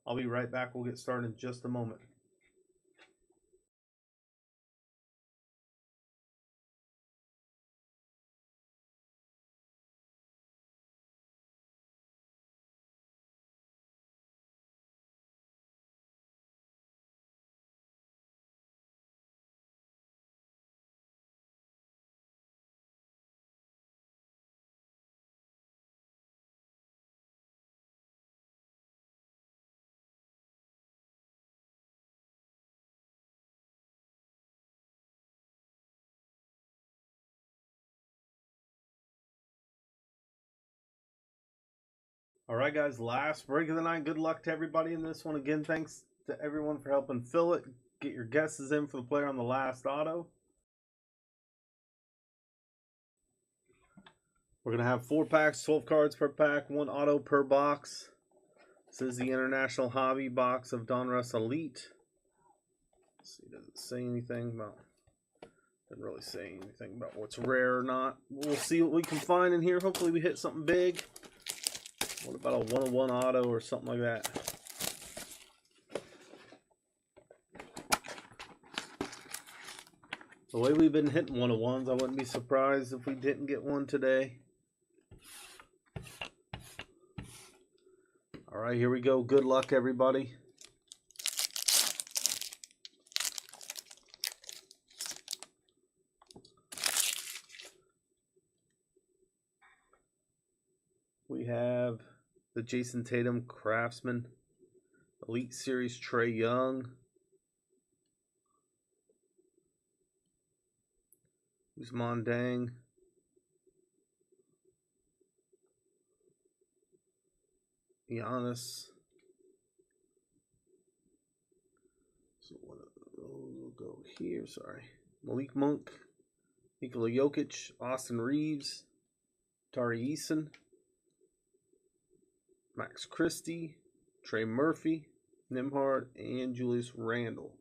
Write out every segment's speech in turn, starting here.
I'll be right back. We'll get started in just a moment. All right, guys, last break of the night. Good luck to everybody in this one. Again, thanks to everyone for helping fill it. Get your guesses in for the player on the last auto. We're going to have 4 packs, 12 cards per pack, 1 auto per box. This is the International Hobby box of Donruss Elite. Let's see, does it say anything about... Doesn't really say anything about what's rare or not. We'll see what we can find in here. Hopefully we hit something big. What about a 101 auto or something like that? The way we've been hitting 101s, I wouldn't be surprised if we didn't get one today. All right, here we go. Good luck, everybody. We have the Jason Tatum Craftsman Elite Series Trae Young. Usman Dang. Giannis. So one of those will go here. Sorry. Malik Monk. Nikola Jokic. Austin Reeves. Tari Eason. Max Christie. Trey Murphy. Nimhard. And Julius Randle.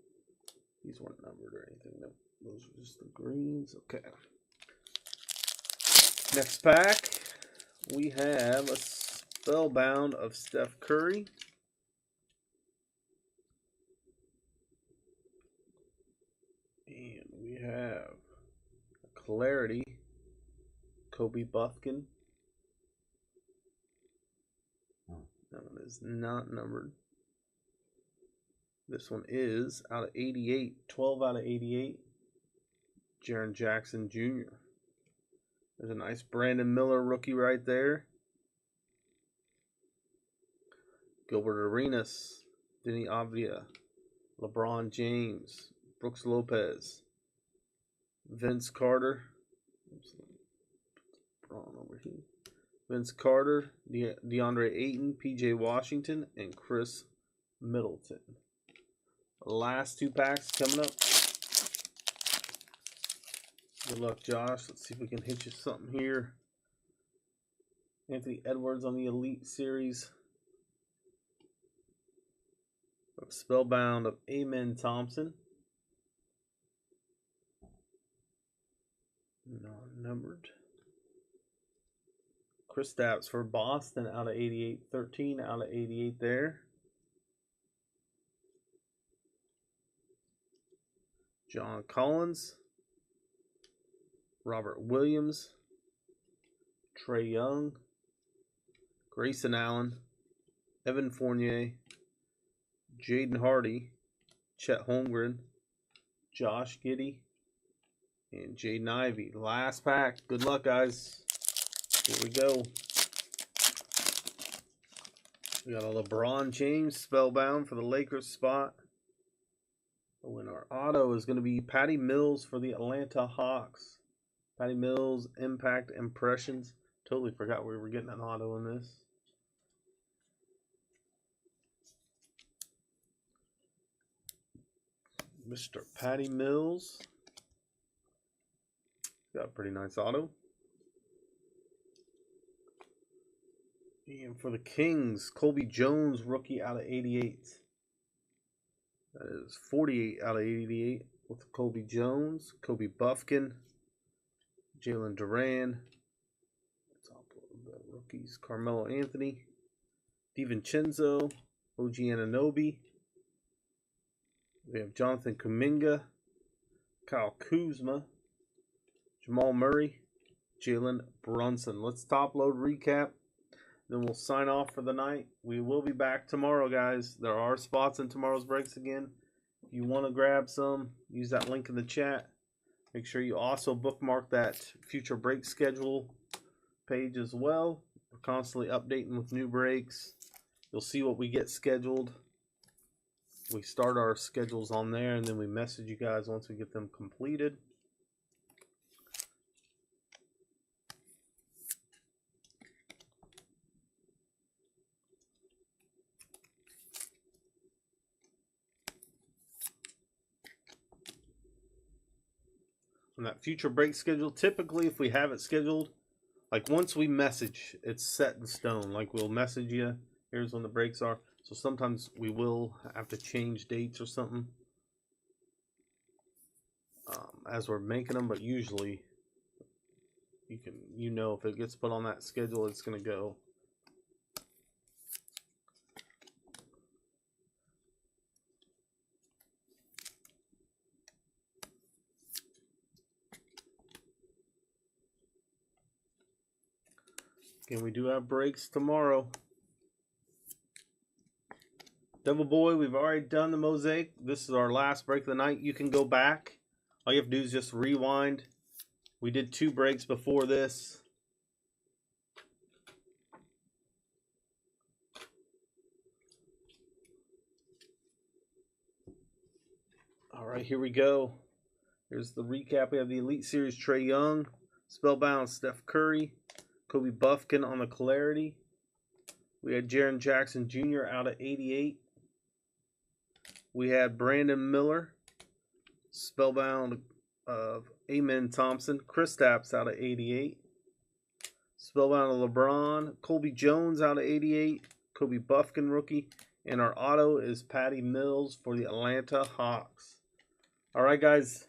These weren't numbered or anything. No, those are just the greens. Okay. Next pack. We have a Spellbound of Steph Curry. And we have a Clarity Kobe Buffkin. That one is not numbered. This one is out of 88. 12 out of 88. Jaren Jackson Jr. There's a nice Brandon Miller rookie right there. Gilbert Arenas, Denny Avdia, LeBron James, Brooks Lopez, Vince Carter, over here. Vince Carter, DeAndre Ayton, PJ Washington, and Chris Middleton. Last 2 packs coming up. Good luck, Josh. Let's see if we can hit you something here. Anthony Edwards on the Elite Series. Spellbound of Amen Thompson. Non-numbered. Kristaps for Boston out of 88. 13 out of 88 there. John Collins. Robert Williams. Trae Young. Grayson Allen. Evan Fournier. Jaden Hardy, Chet Holmgren, Josh Giddey, and Jaden Ivey. Last pack. Good luck, guys. Here we go. We got a LeBron James Spellbound for the Lakers spot. Oh, and our auto is going to be Patty Mills for the Atlanta Hawks. Patty Mills, Impact Impressions. Totally forgot we were getting an auto in this. Mr. Patty Mills. Got a pretty nice auto. And for the Kings, Colby Jones, rookie out of 88. That is 48 out of 88 with Colby Jones, Kobe Buffkin, Jalen Duran. Top of the rookies, Carmelo Anthony, DiVincenzo, OG Anunoby. We have Jonathan Kuminga, Kyle Kuzma, Jamal Murray, Jalen Brunson. Let's top load recap. Then we'll sign off for the night. We will be back tomorrow, guys. There are spots in tomorrow's breaks again. If you want to grab some, use that link in the chat. Make sure you also bookmark that future break schedule page as well. We're constantly updating with new breaks. You'll see what we get scheduled. We start our schedules on there, and then we message you guys once we get them completed. On that future break schedule, typically if we have it scheduled, like once we message, it's set in stone. Like we'll message you, here's when the breaks are. So sometimes we will have to change dates or something as we're making them, but usually you know if it gets put on that schedule, it's going to go. Again, we do have breaks tomorrow. Devil Boy, we've already done the mosaic. This is our last break of the night. You can go back. All you have to do is just rewind. We did 2 breaks before this. All right, here we go. Here's the recap. We have the Elite Series Trae Young, Spellbound Steph Curry, Kobe Buffkin on the Clarity. We had Jaren Jackson Jr. out of 88. We had Brandon Miller, Spellbound of Amen Thompson, Kristaps out of 88. Spellbound of LeBron, Colby Jones out of 88, Kobe Buffkin rookie, and our auto is Patty Mills for the Atlanta Hawks. All right, guys.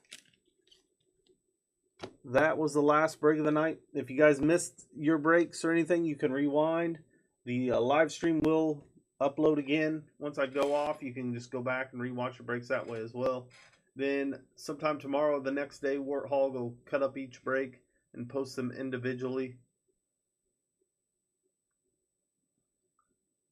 That was the last break of the night. If you guys missed your breaks or anything, you can rewind. The live stream will upload again. Once I go off, you can just go back and rewatch your breaks that way as well. Then sometime tomorrow, the next day, Warthog will cut up each break and post them individually.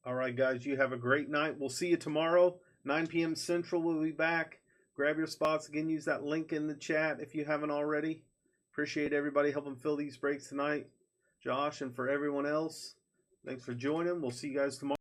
All right, guys, you have a great night. We'll see you tomorrow, 9 p.m. Central. We'll be back. Grab your spots. Again, use that link in the chat if you haven't already. Appreciate everybody helping fill these breaks tonight. Josh, and for everyone else, thanks for joining. We'll see you guys tomorrow.